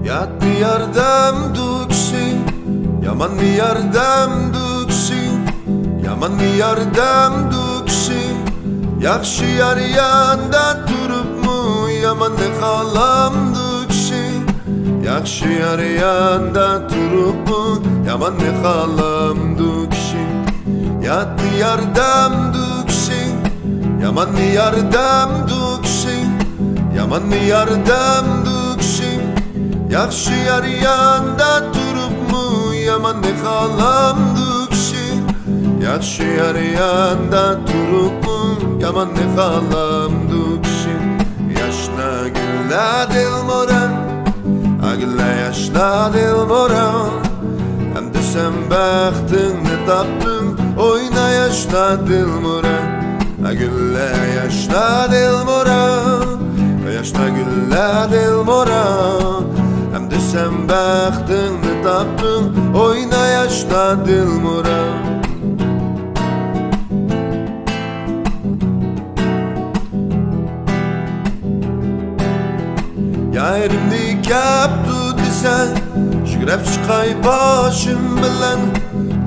Yatdı yardam dukşi, yaman mı yardam dukşi, yaman mı yardam dukşi. Yakşı yar yanda durup mu, yaman ne kalam dukşi. Yakşı yar yanda durup mu, yaman ne kalam dukşi. Yatdı yardam dukşi, yaman mı yardam dukşi, yaman mı yardam dukşi. Yakşı yar yanda durup mu, yaman ne kalam dukşi. Yakşı yar yanda durup mu, yaman ne kalam dukşi. Yaşna gülla dil moran, agilla yaşna dil moran. Hem de sen baktın taptın, oyna yaşna dil moran. Agilla yaşna dil moran, yaşna gülla dil moran. Hem de sen baktın taptın, oyna yaşna dil moran. Yerimni kaptu desen, şükrep çıkay başım bilen,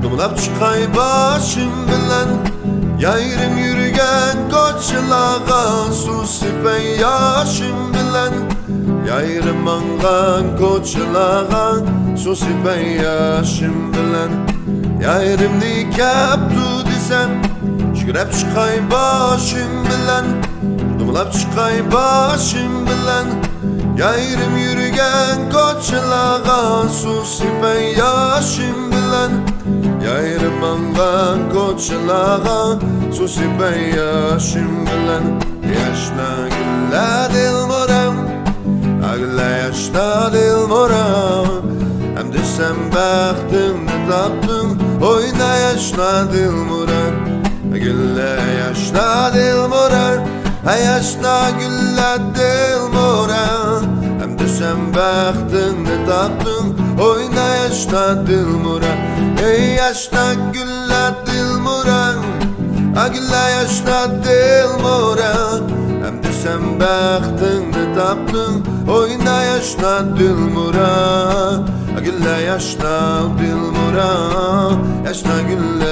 dumlap çıkay başım bilen. Yerim yürügen koçlağa, su sipey yaşım bilen. Yerim mangan koçlağa, su sipey yaşım bilen. Yerimni kaptu desen, şükrep çıkay başım bilen, dumlap çıkay başım bilen. Yerim yürügen koçlağa, su sipey yaşım bilen. Yerim mangan koçlağa, su sipey yaşım bilen. Yaşna gülla dil moran, agilla yaşna dil moran. Hem de sen baktın taptın, oyna yaşna dil moran. Agilla yaşna dil moran, yaşna gülla dil moran. Hem de sen baktın taptın, oyna yaşna dil moran. Ey yaşna gülla dil moran, agilla yaşna dil moran. Hem de sen baktın taptın, oyna yaşna dil moran. Agilla yaşna dil moran, yaşna gülla